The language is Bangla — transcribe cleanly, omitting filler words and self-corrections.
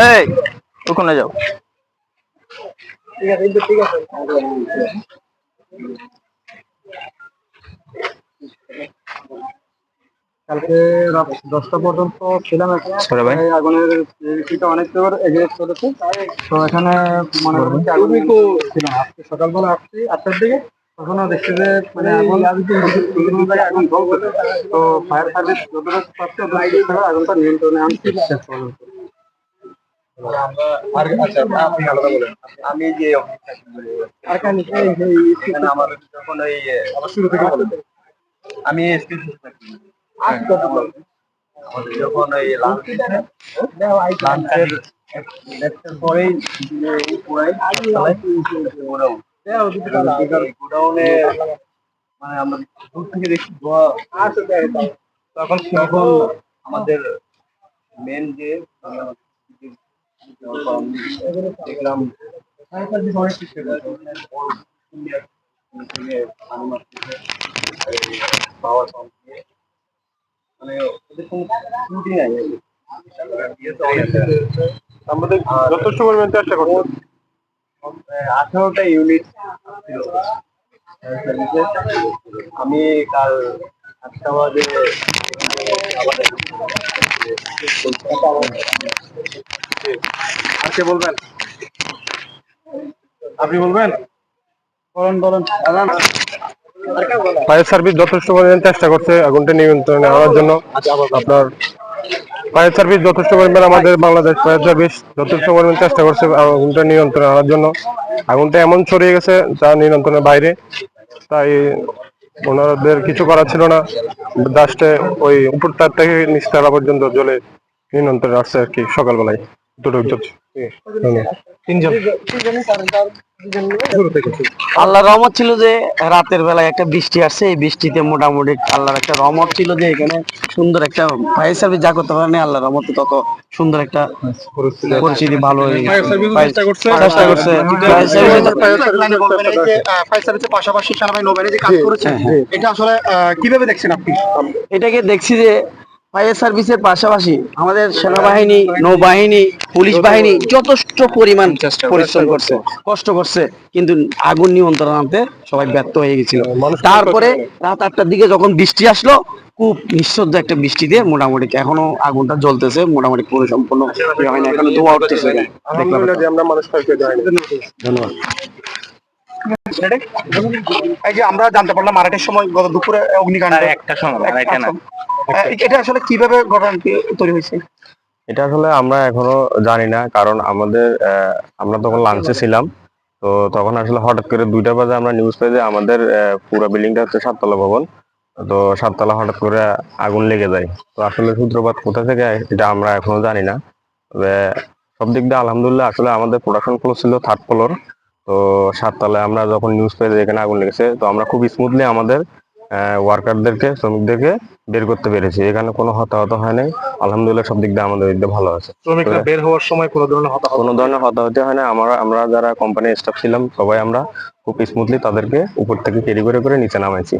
এই ওখানে যাও। ঠিক আছে ঠিক আছে। কালকে রাত 10টা পর্যন্ত ছিলাম এখানে। আগুনের রিসিটা অনেক দূর এগিয়ে চলেছে। তো এখানে মনে করেন যে আগুন ছিল না। আজকে সকালবেলা আসছি 8টার দিকে, তখনও দেখছি যে মানে আগুন বিভিন্ন জায়গায় আগুন জ্বলছে। তো ফায়ার সার্ভিস যতটা পারছে ততটা চেষ্টা করে আগুনটা নিয়ন্ত্রণে আনতে চেষ্টা করছে। আর আচ্ছা আপনি আলাদা বলেন। আমি যে আর কেন এখানে আমাদের যখন ওই আবার শুরু থেকে বলেন। আমি স্টেশন থাকি। আমাদের যখন ওই লাঞ্চের পরেই গোডাউনে মানে আমরা দূর থেকে দেখছি ধোঁয়া। তখন তখন আমাদের মেন যে দেখলাম অনেক কিছু পাওয়ার পাম্প দিয়ে মানে ওদের কোনো ত্রুটি নাই। আমাদের যথেষ্ট পরিমাণ চেষ্টা করছি। 18টা ইউনিট ছিল আমি কাল 8টা বাজে আর কে বলবেন? আপনি বলবেন? বলেন বলেন। ফায়ার সার্ভিস যথেষ্ট পরিমাণ চেষ্টা করছে আগুনটা নিয়ন্ত্রণে আনার জন্য। আপনার ফায়ার সার্ভিস যথেষ্ট পরিমাণ, আমাদের বাংলাদেশ ফায়ার সার্ভিস যথেষ্ট পরিমাণ চেষ্টা করছে আগুনটা নিয়ন্ত্রণে আনার জন্য। আগুনটা এমন ছড়িয়ে গেছে যা নিয়ন্ত্রণের বাইরে, তাই ওনাদের কিছু করার ছিল না। জাস্টে ওই উপরটার থেকে নিচতলা পর্যন্ত জ্বলে নিয়ন্ত্রণে আসছে আর কি সকালবেলায়। আল্লাহর রহমত ছিল যে রাতের বেলায় একটা বৃষ্টি আসছে, এই বৃষ্টিতে মোটামুটি আল্লাহর একটা রহমত ছিল যে এখানে সুন্দর একটা ফায়ার সার্ভিস যা করতে পারেনি, আল্লাহর রহমতে তত সুন্দর একটা পরিস্থিতি ভালো হয়ে গেছে। চেষ্টা করছে ফায়ার সার্ভিসের পাশাপাশি সেনাবাহিনী নৌবাহিনী যে কাজ করেছে, এটা আসলে কিভাবে দেখছেন আপনি? এটাকে দেখছি যে ফায়ার সার্ভিসের পাশাপাশি আমাদের সেনাবাহিনী, নৌবাহিনী, পুলিশ বাহিনী যথেষ্ট পরিমাণ পরিশ্রম করছে, কষ্ট করছে, কিন্তু আগুন নিয়ন্ত্রণ আনতে সবাই ব্যর্থ হয়ে গেছিল। তারপরে রাত 8টার দিকে যখন বৃষ্টি আসলো, খুব নিঃশব্দ একটা বৃষ্টি দিয়ে মোটামুটি এখনো আগুনটা জ্বলতেছে, মোটামুটি পরিসম্পন্ন হয় না, এখনো ধোঁয়া উঠতেছে। ধন্যবাদ। এই যে আমরা জানতে পারলাম আড়াইটার সময় গত দুপুরে অগ্নিকাণ্ড। এটা আসলে কিভাবে ঘটনাটি তৈরি হয়েছে? এটা আসলে আমরা এখনো জানি না, কারণ আমাদের আমরা তখন লাঞ্চে ছিলাম। তো তখন আসলে হঠাৎ করে 2টা বাজে আমরা নিউজ পাই যে আমাদের পুরো বিল্ডিংটা হচ্ছে 7তলা ভবন। তো 7তলা হঠাৎ করে আগুন লেগে যায়। তো আসলে সূত্রপাত কোথা থেকে এটা আমরা এখনো জানি না। তবে সব দিক দিয়ে আলহামদুলিল্লাহ, আসলে আমাদের প্রোডাকশন ফ্লোর ছিল 3rd ফ্লোর। তো 7তলায় আমরা যখন নিউজ পাই যে এখানে আগুন লেগেছে, তো আমরা খুব স্মুথলি আমাদের ওয়ার্কারদেরকে, শ্রমিকদেরকে বের করতে পেরেছি। এখানে কোনো হতাহত হয় নাই, আলহামদুলিল্লাহ। সব দিক দিয়ে আমাদের দিক দিয়ে ভালো আছে। শ্রমিকরা বের হওয়ার সময় কোনো ধরনের হতাহত হয় না। আমরা যারা কোম্পানির স্টাফ ছিলাম সবাই আমরা খুব স্মুথলি তাদেরকে উপর থেকে ক্যারি করে করে নিচে নামাইছি।